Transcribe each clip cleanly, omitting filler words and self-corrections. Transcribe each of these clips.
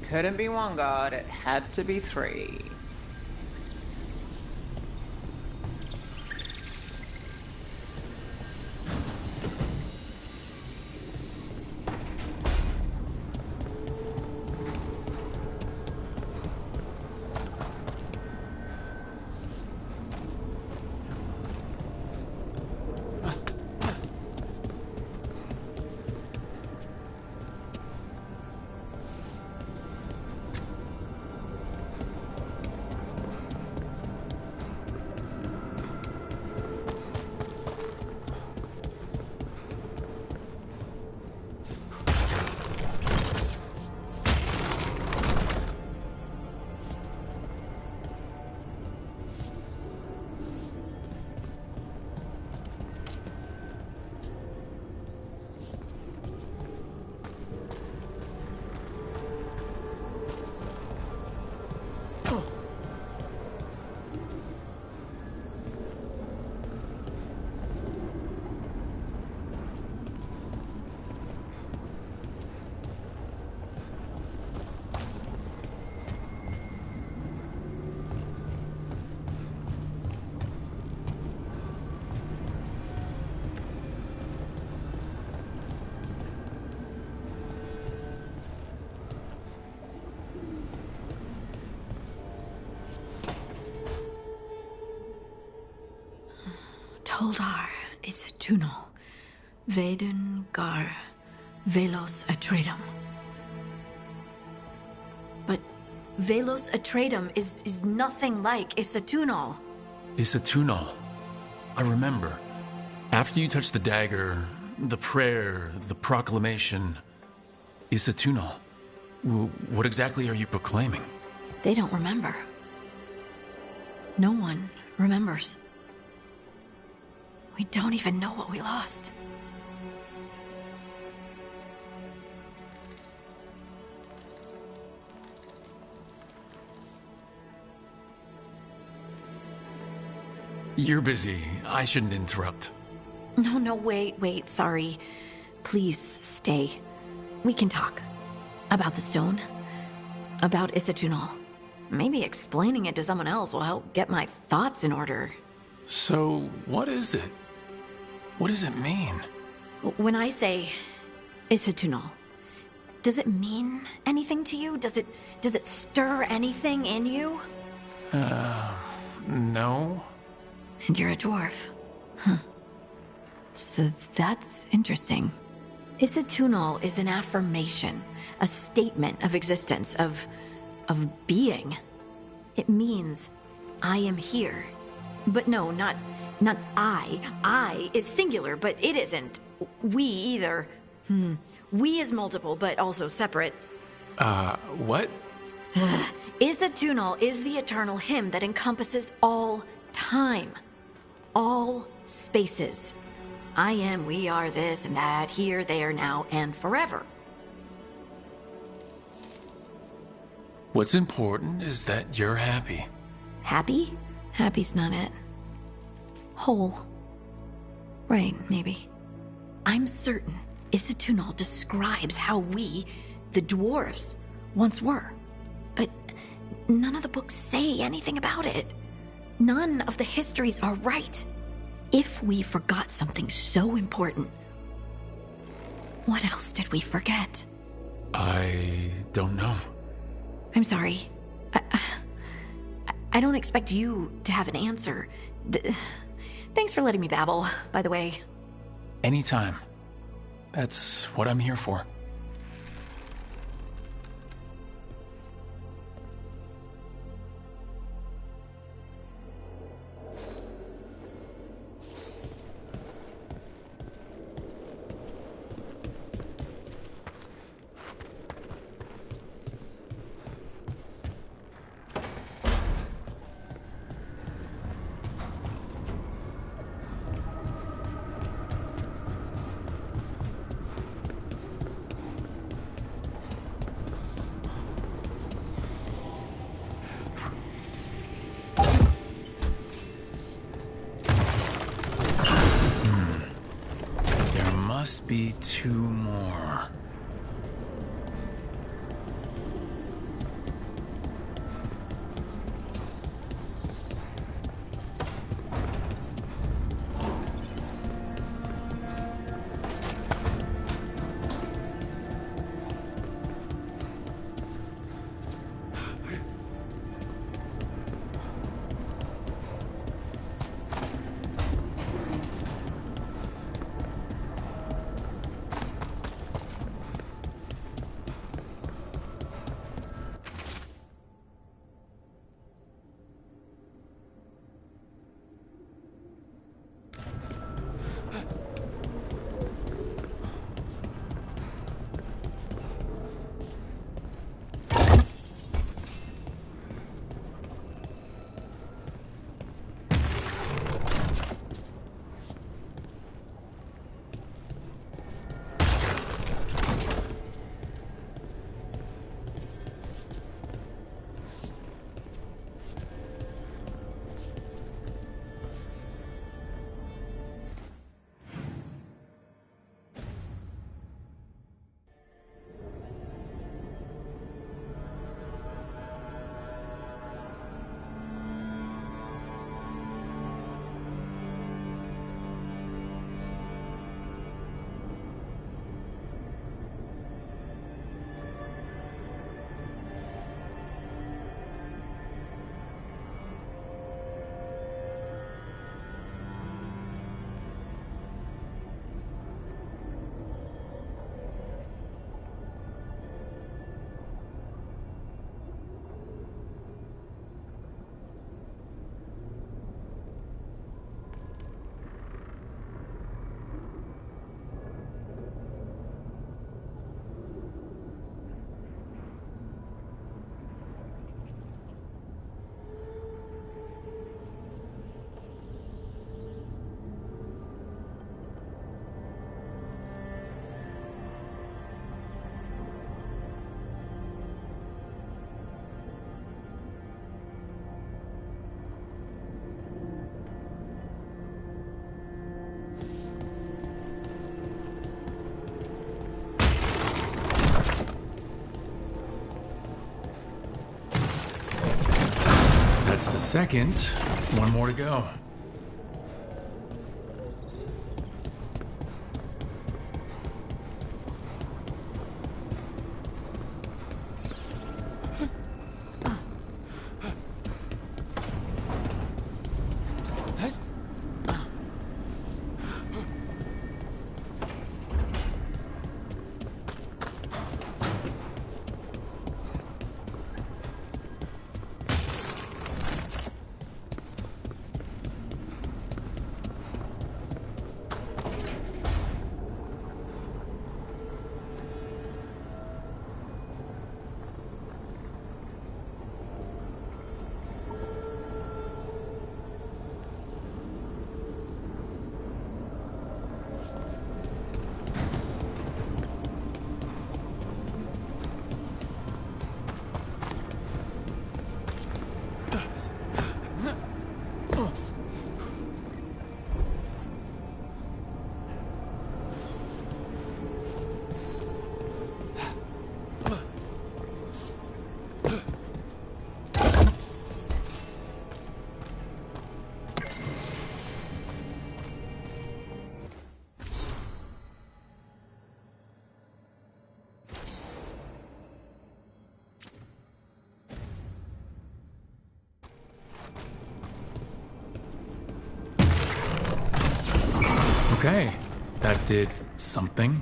couldn't be one god, it had to be three. Toldar is a tunal. Veilguard, Velos Atreitum. But Velos Atreitum is nothing like Isatunal. Isatunal. I remember. After you touched the dagger, the prayer, the proclamation. Isatunal. What exactly are you proclaiming? They don't remember. No one remembers. We don't even know what we lost. You're busy. I shouldn't interrupt. No, wait, sorry. Please stay. We can talk. About the stone. About Isatunal. Maybe explaining it to someone else will help get my thoughts in order. So, what is it? What does it mean? When I say Isatunal, does it mean anything to you? Does it stir anything in you? No. And you're a dwarf. Huh. So that's interesting. Isatunal is an affirmation, a statement of existence, of being. It means, I am here. But no, not I. I is singular, but it isn't. We either. We is multiple, but also separate. What? Isatunal is the eternal hymn that encompasses all time. All spaces. I am, we are, this and that, here, there, now, and forever. What's important is that you're happy. Happy? Happy's not it. Whole. Right, maybe. I'm certain Isatunal describes how we, the dwarves, once were. But none of the books say anything about it. None of the histories are right. If we forgot something so important, what else did we forget? I don't know. I'm sorry. I don't expect you to have an answer. Thanks for letting me babble, by the way. Anytime. That's what I'm here for. Must be two more. second. One more to go. Okay, that did something.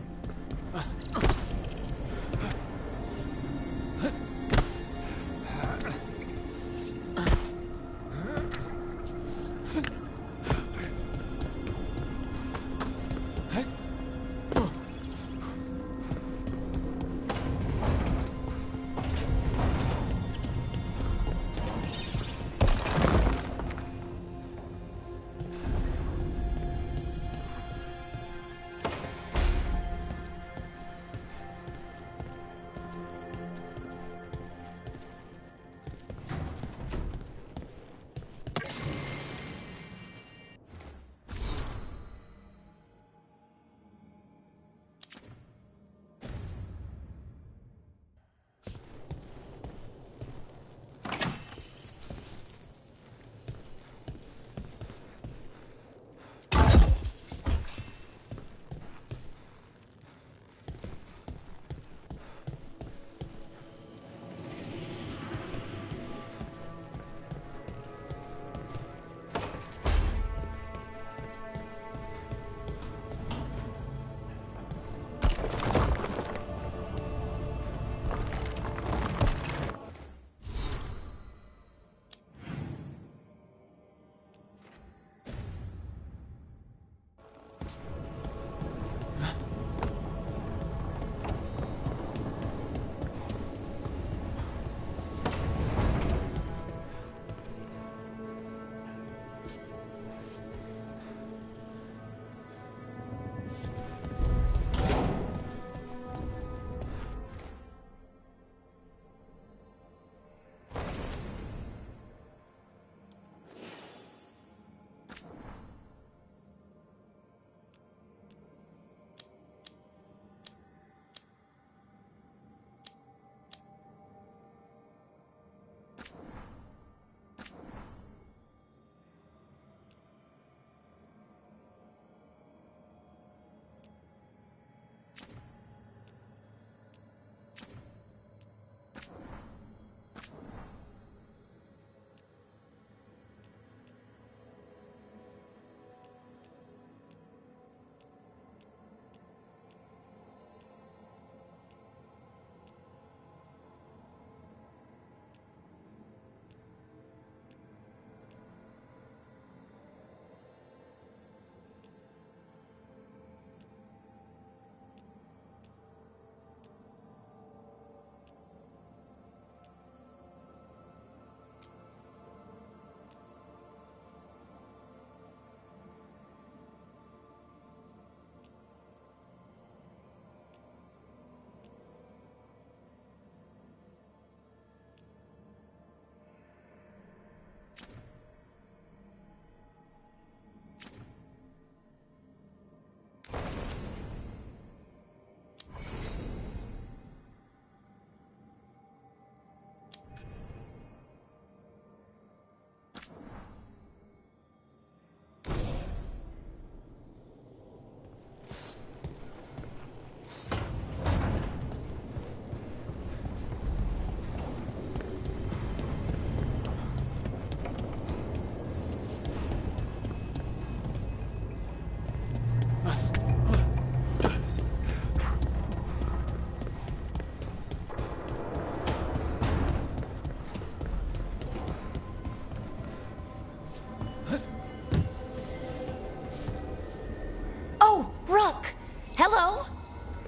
Rook! Hello?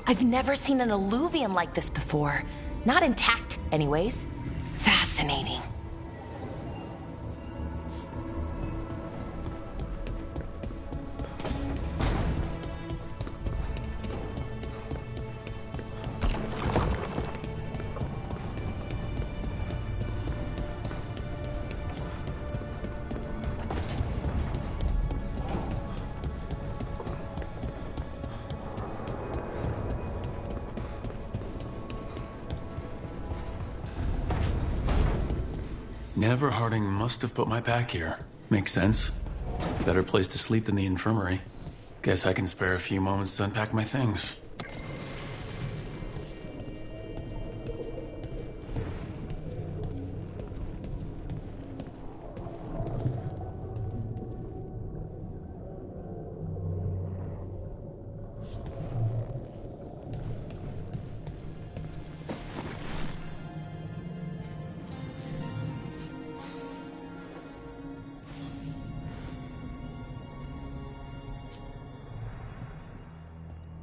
I've never seen an alluvium like this before. Not intact, anyways. Fascinating. Never Harding must have put my pack here. Makes sense. Better place to sleep than the infirmary. Guess I can spare a few moments to unpack my things.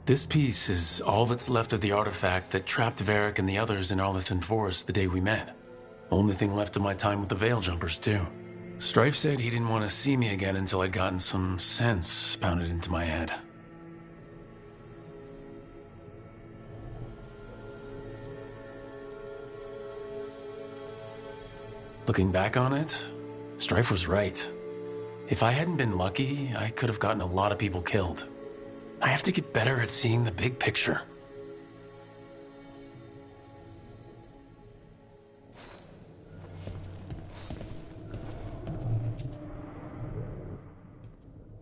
This piece is all that's left of the artifact that trapped Varric and the others in Arlington Forest the day we met. Only thing left of my time with the Veil Jumpers, too. Strife said he didn't want to see me again until I'd gotten some sense pounded into my head. Looking back on it, Strife was right. If I hadn't been lucky, I could have gotten a lot of people killed. I have to get better at seeing the big picture.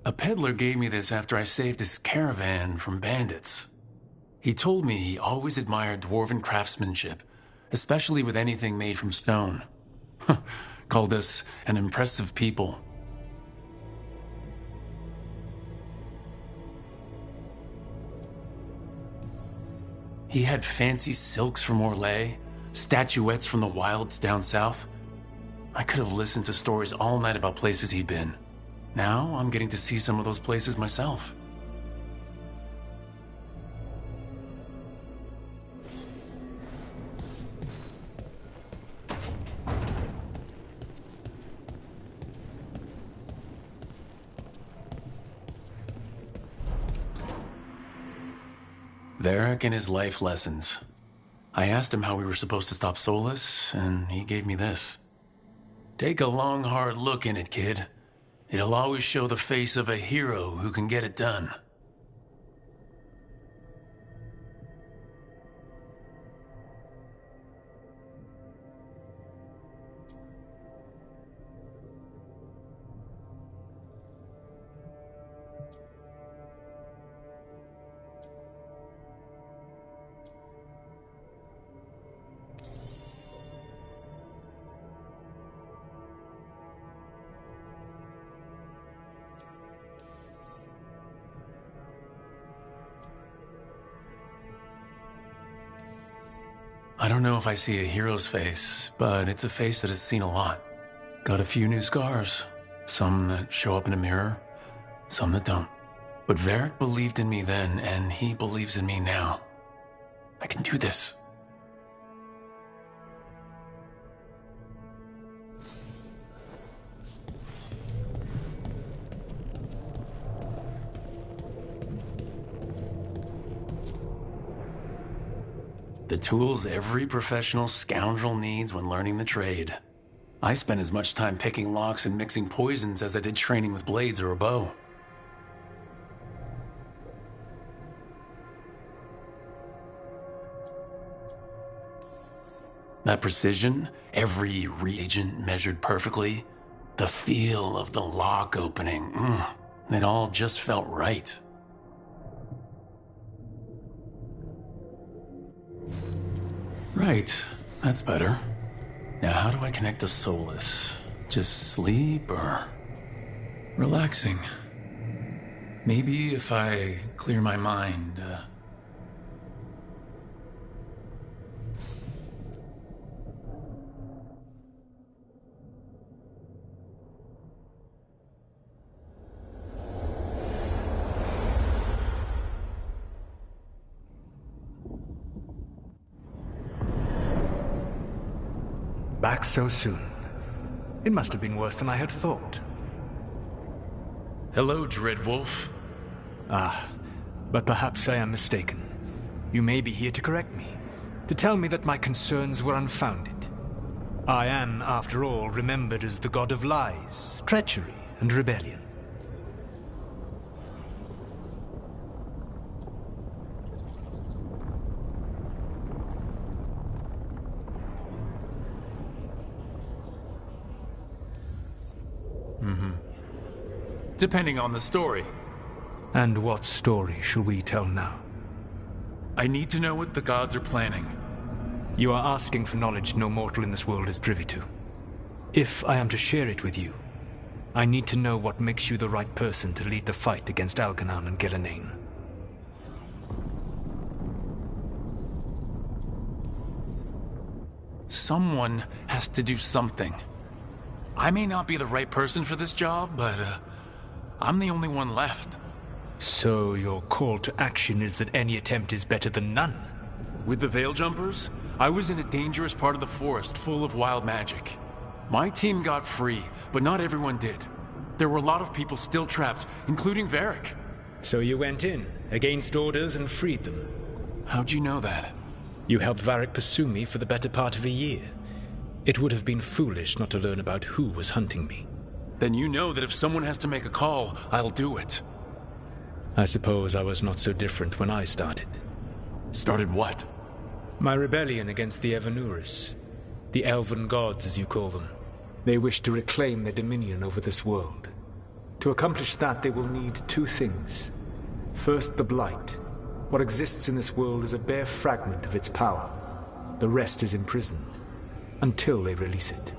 A peddler gave me this after I saved his caravan from bandits. He told me he always admired dwarven craftsmanship, especially with anything made from stone. Called us an impressive people. He had fancy silks from Orlais, statuettes from the wilds down south. I could have listened to stories all night about places he'd been. Now I'm getting to see some of those places myself. Varric and his life lessons. I asked him how we were supposed to stop Solus, and he gave me this. Take a long, hard look in it, kid. It'll always show the face of a hero who can get it done. I don't know if I see a hero's face, but it's a face that has seen a lot. Got a few new scars. Some that show up in a mirror, some that don't. But Varric believed in me then, and he believes in me now. I can do this. The tools every professional scoundrel needs when learning the trade. I spent as much time picking locks and mixing poisons as I did training with blades or a bow. That precision, every reagent measured perfectly, the feel of the lock opening, it all just felt right. Right, that's better. Now how do I connect to Solus? Just sleep or relaxing? Maybe if I clear my mind, Back so soon. It must have been worse than I had thought. Hello, Dreadwolf. Ah, but perhaps I am mistaken. You may be here to correct me, to tell me that my concerns were unfounded. I am, after all, remembered as the god of lies, treachery, and rebellion. Depending on the story. And what story shall we tell now? I need to know what the gods are planning. You are asking for knowledge no mortal in this world is privy to. If I am to share it with you, I need to know what makes you the right person to lead the fight against Algernon and Gillenane. Someone has to do something. I may not be the right person for this job, but I'm the only one left. So your call to action is that any attempt is better than none? With the Veil Jumpers, I was in a dangerous part of the forest full of wild magic. My team got free, but not everyone did. There were a lot of people still trapped, including Varric. So you went in, against orders, and freed them? How'd you know that? You helped Varric pursue me for the better part of a year. It would have been foolish not to learn about who was hunting me. Then you know that if someone has to make a call, I'll do it. I suppose I was not so different when I started. Started what? My rebellion against the Evanuris. The elven gods, as you call them. They wish to reclaim their dominion over this world. To accomplish that, they will need two things. First, the Blight. What exists in this world is a bare fragment of its power. The rest is imprisoned, until they release it.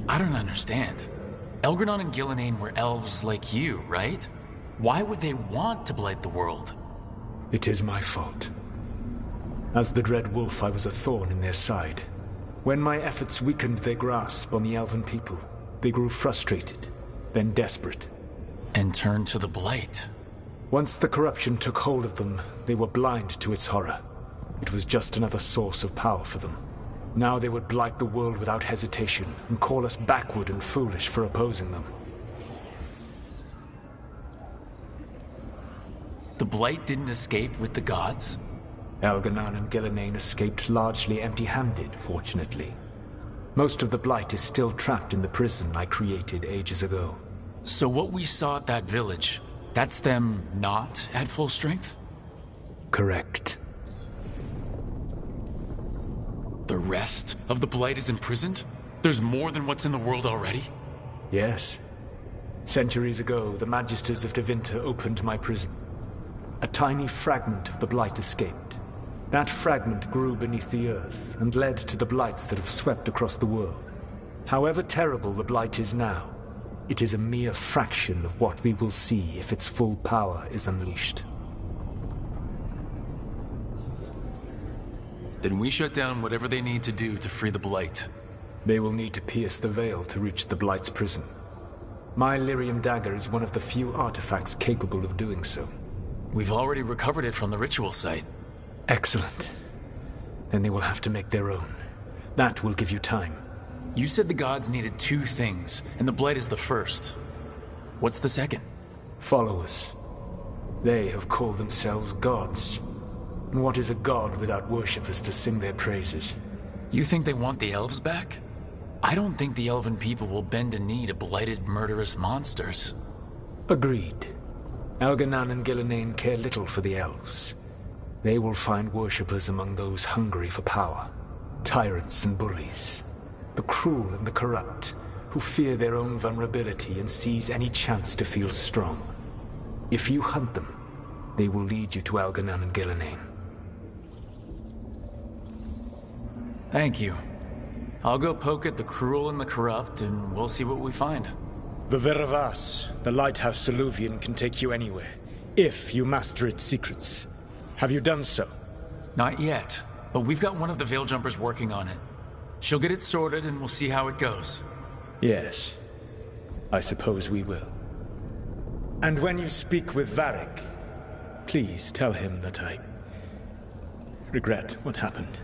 I don't understand. Algernon and Gillenane were elves like you, right? Why would they want to blight the world? It is my fault. As the Dread Wolf, I was a thorn in their side. When my efforts weakened their grasp on the elven people, they grew frustrated, then desperate. And turned to the blight. Once the corruption took hold of them, they were blind to its horror. It was just another source of power for them. Now they would blight the world without hesitation, and call us backward and foolish for opposing them. The blight didn't escape with the gods? Algernon and Gillenane escaped largely empty-handed, fortunately. Most of the blight is still trapped in the prison I created ages ago. So what we saw at that village, that's them not at full strength? Correct. The rest of the blight is imprisoned? There's more than what's in the world already? Yes. Centuries ago, the Magisters of Tevinter opened my prison. A tiny fragment of the blight escaped. That fragment grew beneath the earth and led to the blights that have swept across the world. However terrible the blight is now, it is a mere fraction of what we will see if its full power is unleashed. Then we shut down whatever they need to do to free the blight. They will need to pierce the veil to reach the blight's prison. My lyrium dagger is one of the few artifacts capable of doing so. We've already recovered it from the ritual site. Excellent. Then they will have to make their own. That will give you time. You said the gods needed two things, and the blight is the first. What's the second? Followers. They have called themselves gods. And what is a god without worshippers to sing their praises? You think they want the elves back? I don't think the elven people will bend a knee to blighted, murderous monsters. Agreed. Algernon and Gillenane care little for the elves. They will find worshippers among those hungry for power. Tyrants and bullies. The cruel and the corrupt, who fear their own vulnerability and seize any chance to feel strong. If you hunt them, they will lead you to Algernon and Gillenane. Thank you. I'll go poke at the cruel and the corrupt, and we'll see what we find. The Veravas, the lighthouse Soluvian, can take you anywhere, if you master its secrets. Have you done so? Not yet, but we've got one of the Veil Jumpers working on it. She'll get it sorted, and we'll see how it goes. Yes. I suppose we will. And when you speak with Varric, please tell him that I regret what happened.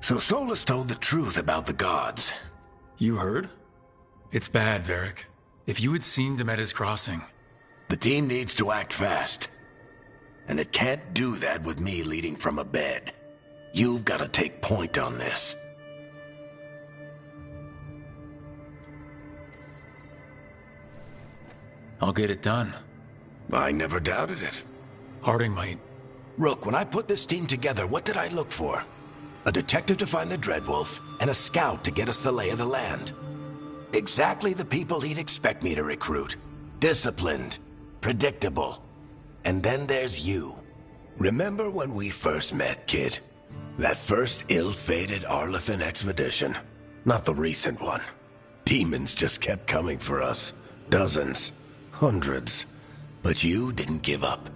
So Solus told the truth about the gods. You heard? It's bad, Varric. If you had seen Demeter's crossing... The team needs to act fast. And it can't do that with me leading from a bed. You've got to take point on this. I'll get it done. I never doubted it. Harding might. Rook, when I put this team together, what did I look for? A detective to find the Dreadwolf, and a scout to get us the lay of the land. Exactly the people he'd expect me to recruit. Disciplined, predictable. And then there's you. Remember when we first met, kid? That first ill-fated Arlathan expedition. Not the recent one. Demons just kept coming for us. Dozens. Hundreds. But you didn't give up.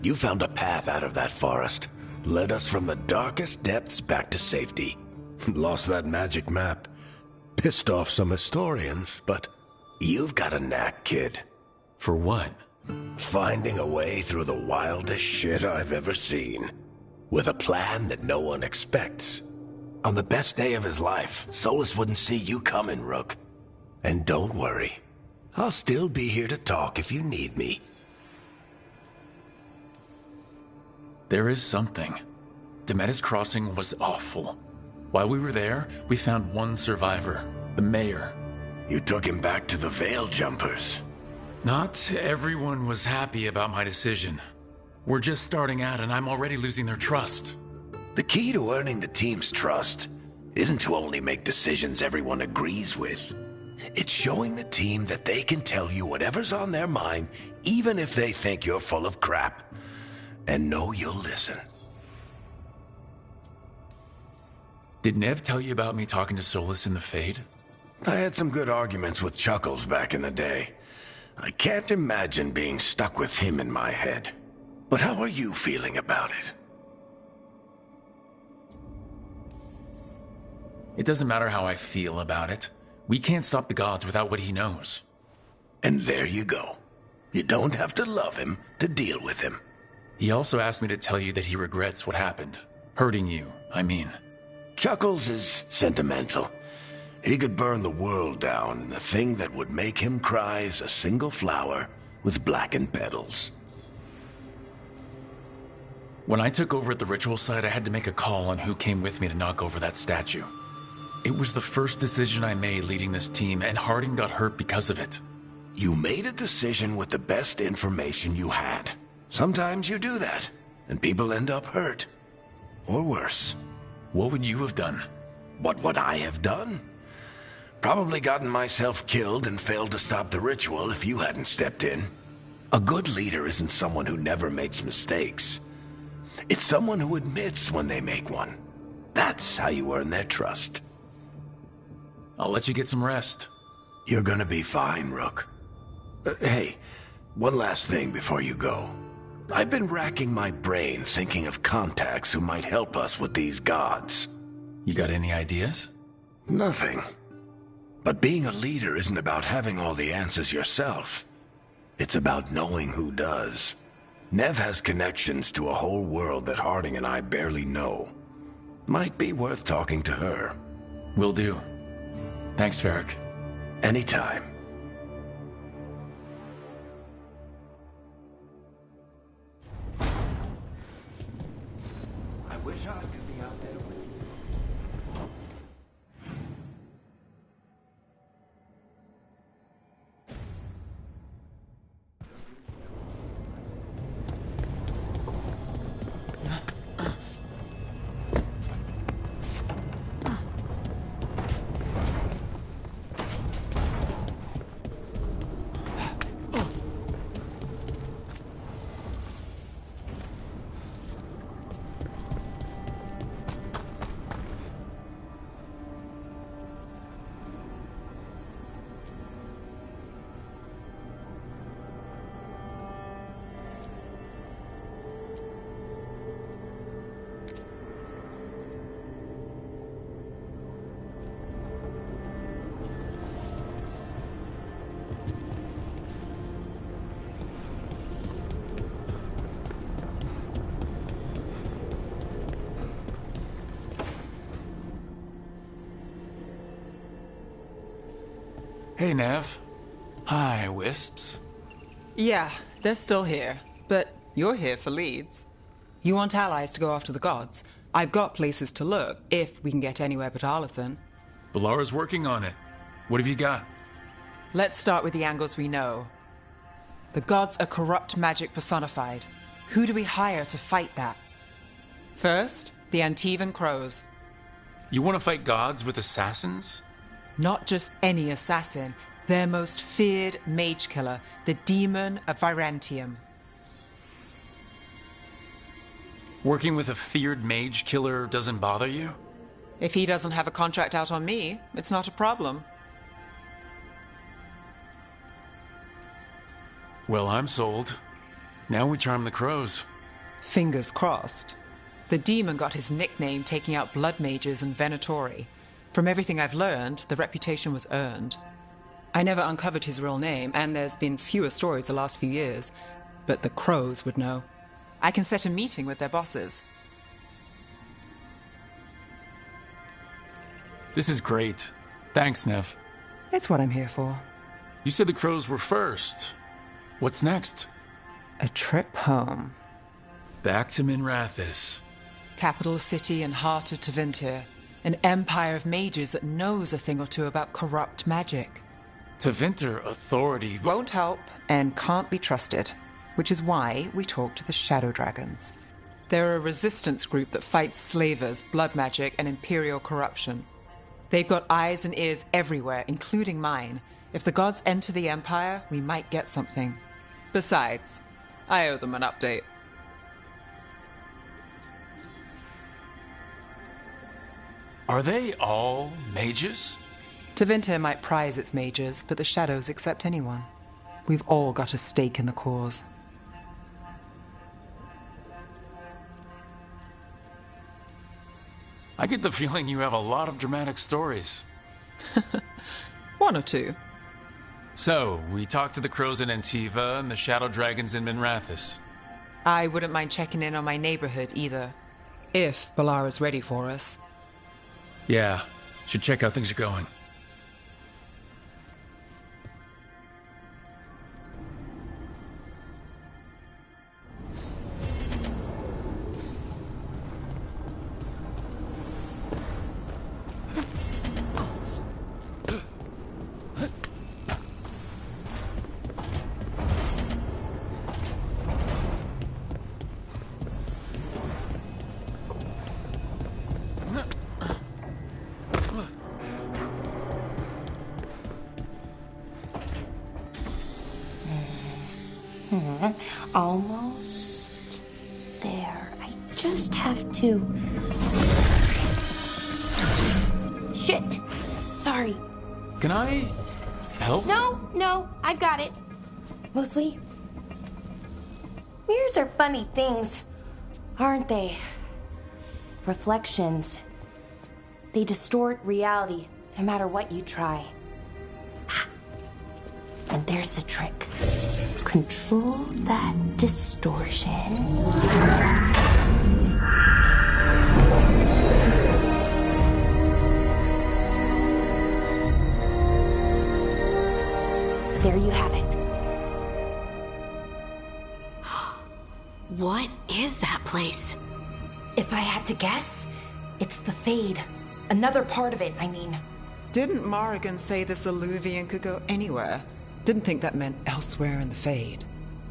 You found a path out of that forest. Led us from the darkest depths back to safety. Lost that magic map. Pissed off some historians, but you've got a knack, kid. For what? Finding a way through the wildest shit I've ever seen. With a plan that no one expects. On the best day of his life, Solus wouldn't see you coming, Rook. And don't worry. I'll still be here to talk if you need me. There is something. Demeter's crossing was awful. While we were there, we found one survivor, the mayor. You took him back to the Veil Jumpers. Not everyone was happy about my decision. We're just starting out and I'm already losing their trust. The key to earning the team's trust isn't to only make decisions everyone agrees with. It's showing the team that they can tell you whatever's on their mind, even if they think you're full of crap. And know you'll listen. Did Nev tell you about me talking to Solus in the Fade? I had some good arguments with Chuckles back in the day. I can't imagine being stuck with him in my head. But how are you feeling about it? It doesn't matter how I feel about it. We can't stop the gods without what he knows. And there you go. You don't have to love him to deal with him. He also asked me to tell you that he regrets what happened. Hurting you, I mean. Chuckles is sentimental. He could burn the world down, and the thing that would make him cry is a single flower with blackened petals. When I took over at the ritual site, I had to make a call on who came with me to knock over that statue. It was the first decision I made leading this team, and Harding got hurt because of it. You made a decision with the best information you had. Sometimes you do that, and people end up hurt. Or worse. What would you have done? What would I have done? Probably gotten myself killed and failed to stop the ritual if you hadn't stepped in. A good leader isn't someone who never makes mistakes. It's someone who admits when they make one. That's how you earn their trust. I'll let you get some rest. You're gonna be fine, Rook. Hey, one last thing before you go. I've been racking my brain thinking of contacts who might help us with these gods. You got any ideas? Nothing. But being a leader isn't about having all the answers yourself. It's about knowing who does. Nev has connections to a whole world that Harding and I barely know. Might be worth talking to her. Will do. Thanks, Varric. Anytime. I wish I could be out there with you. Hey, Nev. Hi, Wisps. Yeah, they're still here. But you're here for leads. You want allies to go after the gods? I've got places to look, if we can get anywhere but Arlathan. Balara's working on it. What have you got? Let's start with the angles we know. The gods are corrupt magic personified. Who do we hire to fight that? First, the Antivan Crows. You want to fight gods with assassins? Not just any assassin, their most feared mage killer, the Demon of Virantium. Working with a feared mage killer doesn't bother you? If he doesn't have a contract out on me, it's not a problem. Well, I'm sold. Now we charm the crows. Fingers crossed. The demon got his nickname taking out blood mages and venatori. From everything I've learned, the reputation was earned. I never uncovered his real name, and there's been fewer stories the last few years, but the crows would know. I can set a meeting with their bosses. This is great. Thanks, Nev. It's what I'm here for. You said the crows were first. What's next? A trip home. Back to Minrathous. Capital city and heart of Tevinter. An empire of mages that knows a thing or two about corrupt magic. Tevinter authority Won't help and can't be trusted, which is why we talk to the Shadow Dragons. They're a resistance group that fights slavers, blood magic, and imperial corruption. They've got eyes and ears everywhere, including mine. If the gods enter the Empire, we might get something. Besides, I owe them an update. Are they all mages? Tevinter might prize its mages, but the Shadows accept anyone. We've all got a stake in the cause. I get the feeling you have a lot of dramatic stories. One or two. So, we talked to the crows in Antiva and the shadow dragons in Minrathous. I wouldn't mind checking in on my neighborhood either. If Balara's ready for us. Yeah, should check how things are going. Almost there. I just have to... Shit! Sorry. Can I help? No, I've got it. Mostly, mirrors are funny things, aren't they? Reflections. They distort reality, no matter what you try. And there's the trick. Control that distortion. There you have it. What is that place? If I had to guess, it's the Fade. Another part of it, I mean. Didn't Morrigan say this Alluvian could go anywhere? Didn't think that meant elsewhere in the Fade.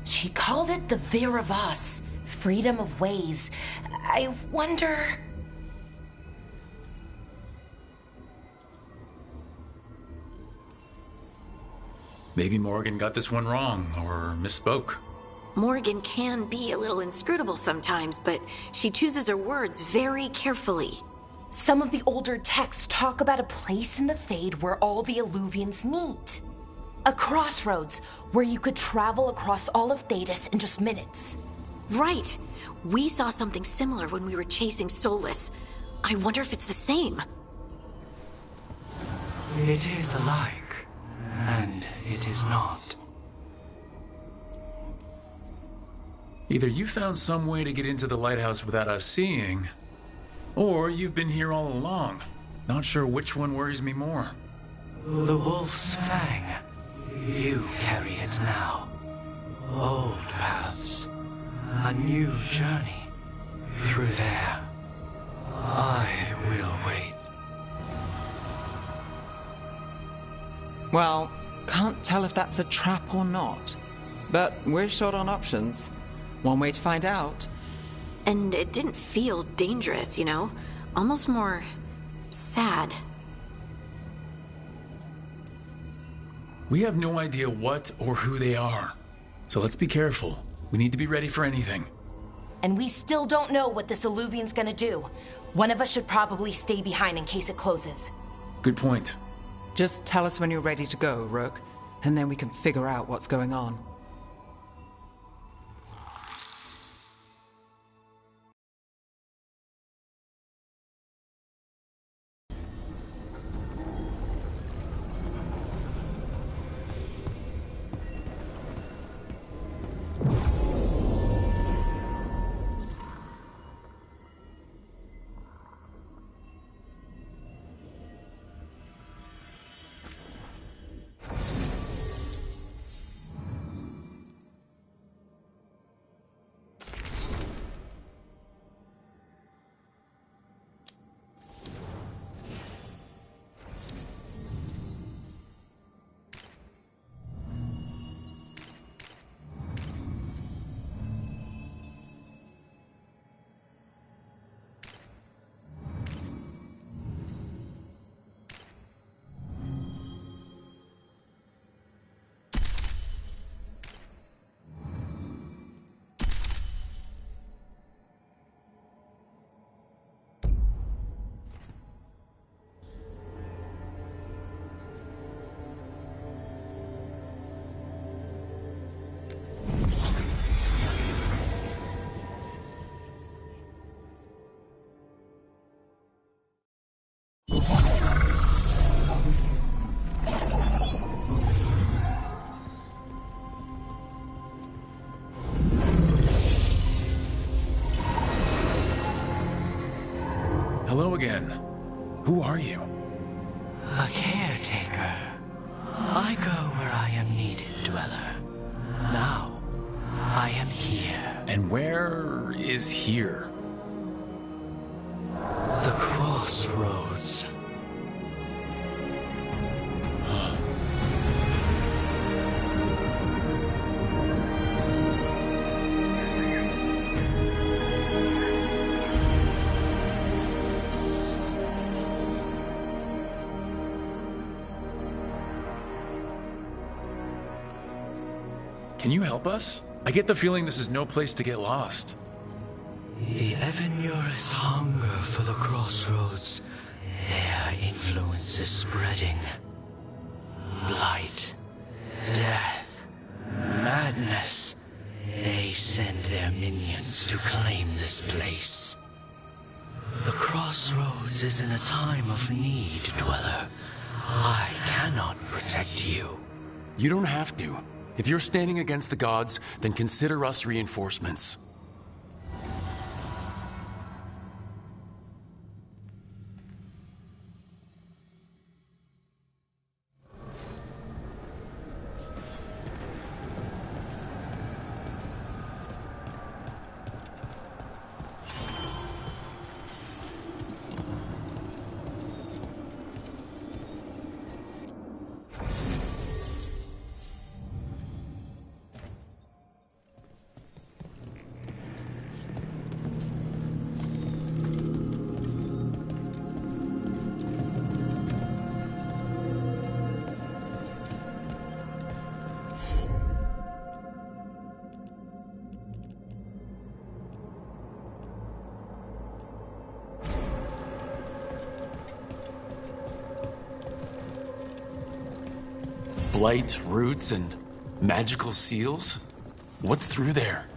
She called it the Vir of Us, freedom of ways. I wonder... Maybe Morgan got this one wrong, or misspoke. Morgan can be a little inscrutable sometimes, but she chooses her words very carefully. Some of the older texts talk about a place in the Fade where all the Alluvians meet. A crossroads where you could travel across all of Thedas in just minutes. Right. We saw something similar when we were chasing Solus. I wonder if it's the same. It is alike, and it is not. Either you found some way to get into the lighthouse without us seeing, or you've been here all along. Not sure which one worries me more. The wolf's fang. You carry it now. Old paths. A new journey. Through there. I will wait. Well, can't tell if that's a trap or not. But we're short on options. One way to find out. And it didn't feel dangerous, you know? Almost more sad. We have no idea what or who they are. So let's be careful. We need to be ready for anything. And we still don't know what this alluvian's gonna do. One of us should probably stay behind in case it closes. Good point. Just tell us when you're ready to go, Rook, and then we can figure out what's going on. Hello again. Who are you? A caretaker. I go where I am needed, Dweller. Now, I am here. And where is here? The crossroads. Can you help us? I get the feeling this is no place to get lost. The Evanurus hunger for the crossroads. Their influence is spreading. Blight, death, madness. They send their minions to claim this place. The crossroads is in a time of need, Dweller. I cannot protect you. You don't have to. If you're standing against the gods, then consider us reinforcements. Blight, roots, and magical seals? What's through there?